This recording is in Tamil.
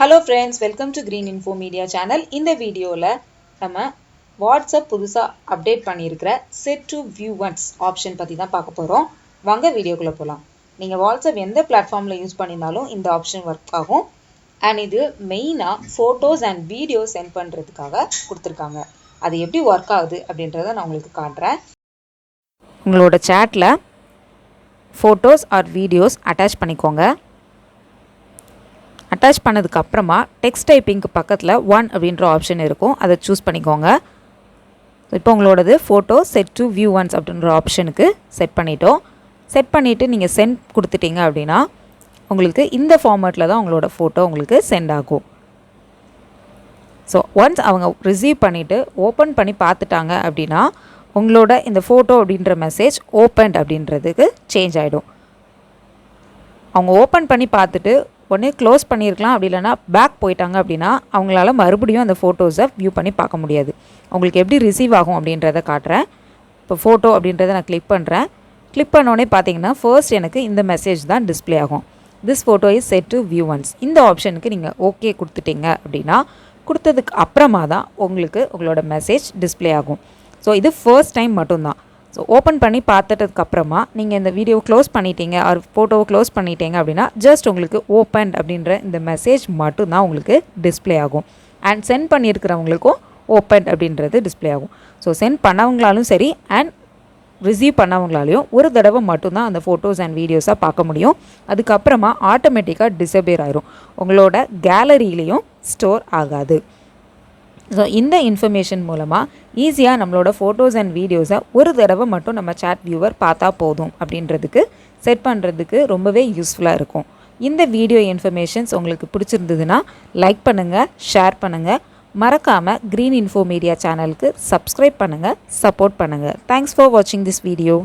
Hello friends, welcome to Green Info Media channel. இந்த வீடியோல நம்ம வாட்ஸ்அப் புதுசா அப்டேட் பண்ணியிருக்கிற set to view once option பத்தி தான் பார்க்க போறோம். வாங்க வீடியோக்குள்ள போலாம். நீங்க வாட்ஸ்அப் எந்த பிளாட்ஃபார்ம்ல யூஸ் பண்ணினாலும் இந்த ஆப்ஷன் வர்க் ஆகும். அண்ட் இது மெயினா போட்டோஸ் அண்ட் வீடியோ சென்ட் பண்றதுக்காக கொடுத்திருக்காங்க. அது எப்படி வர்க் ஆகுது அப்படின்றத நான் உங்களுக்கு காட்டுறேன். உங்களோட chatல photos or videos அட்டாச் பண்ணிக்கோங்க. அட்டாச் பண்ணதுக்கு அப்புறமா டெக்ஸ்ட் டைப்பிங்க்கு பக்கத்தில் 1 அப்படின்ற ஆப்ஷன் இருக்கும். அதை சூஸ் பண்ணிக்கோங்க. இப்போ உங்களோடது photo set to view once அப்படின்ற ஆப்ஷனுக்கு செட் பண்ணிட்டோம். செட் பண்ணிவிட்டு நீங்கள் சென்ட் கொடுத்துட்டீங்க அப்படின்னா உங்களுக்கு இந்த ஃபார்மேட்டில் தான் உங்களோட ஃபோட்டோ உங்களுக்கு சென்ட் ஆகும். ஸோ ஒன்ஸ் அவங்க ரிசீவ் பண்ணிவிட்டு ஓப்பன் பண்ணி பார்த்துட்டாங்க அப்படின்னா உங்களோட இந்த ஃபோட்டோ அப்படின்ற மெசேஜ் ஓப்பன்ட் அப்படின்றதுக்கு சேஞ்ச் ஆகிடும். அவங்க ஓப்பன் பண்ணி பார்த்துட்டு உடனே க்ளோஸ் பண்ணியிருக்கலாம், அப்படி இல்லைனா பேக் போயிட்டாங்க அப்படின்னா அவங்களால மறுபடியும் அந்த ஃபோட்டோஸை வியூ பண்ணி பார்க்க முடியாது. உங்களுக்கு எப்படி ரிசீவ் ஆகும் அப்படின்றத காட்டுறேன். இப்போ ஃபோட்டோ அப்படின்றத நான் கிளிக் பண்ணுறேன். கிளிக் பண்ணோடனே பார்த்தீங்கன்னா ஃபர்ஸ்ட் எனக்கு இந்த மெசேஜ் தான் டிஸ்பிளே ஆகும். This photo is set to view once. இந்த ஆப்ஷனுக்கு நீங்கள் ஓகே கொடுத்துட்டீங்க அப்படின்னா கொடுத்ததுக்கு அப்புறமா தான் உங்களுக்கு உங்களோட மெசேஜ் டிஸ்பிளே ஆகும். ஸோ இது ஃபர்ஸ்ட் டைம் மட்டும்தான். ஸோ ஓப்பன் பண்ணி பார்த்துட்டதுக்கப்புறமா நீங்கள் இந்த வீடியோவை க்ளோஸ் பண்ணிட்டீங்க ஆர் ஃபோட்டோவை க்ளோஸ் பண்ணிட்டீங்க அப்படின்னா ஜஸ்ட் உங்களுக்கு ஓப்பன் அப்படின்ற இந்த மெசேஜ் மட்டும்தான் உங்களுக்கு டிஸ்பிளே ஆகும். அண்ட் சென்ட் பண்ணியிருக்கிறவங்களுக்கும் ஓப்பன் அப்படின்றது டிஸ்பிளே ஆகும். ஸோ சென்ட் பண்ணவங்களாலும் சரி அண்ட் ரிசீவ் பண்ணவங்களாலையும் ஒரு தடவை மட்டும்தான் அந்த ஃபோட்டோஸ் அண்ட் வீடியோஸாக பார்க்க முடியும். அதுக்கப்புறமா ஆட்டோமேட்டிக்காக டிஸப்பியர் ஆயிரும். உங்களோட கேலரியிலையும் ஸ்டோர் ஆகாது. ஸோ இந்த இன்ஃபர்மேஷன் மூலமாக ஈஸியாக நம்மளோட ஃபோட்டோஸ் அண்ட் வீடியோஸை ஒரு தடவை மட்டும் நம்ம சாட் வியூவர் பார்த்தா போதும் அப்படின்றதுக்கு செட் பண்ணுறதுக்கு ரொம்பவே யூஸ்ஃபுல்லாக இருக்கும். இந்த வீடியோ இன்ஃபர்மேஷன்ஸ் உங்களுக்கு பிடிச்சிருந்ததுன்னா லைக் பண்ணுங்கள், ஷேர் பண்ணுங்கள். மறக்காமல் க்ரீன் இன்ஃபோ மீடியா சேனலுக்கு சப்ஸ்கிரைப் பண்ணுங்கள், சப்போர்ட் பண்ணுங்கள். தேங்க்ஸ் ஃபார் வாட்சிங் திஸ் வீடியோ.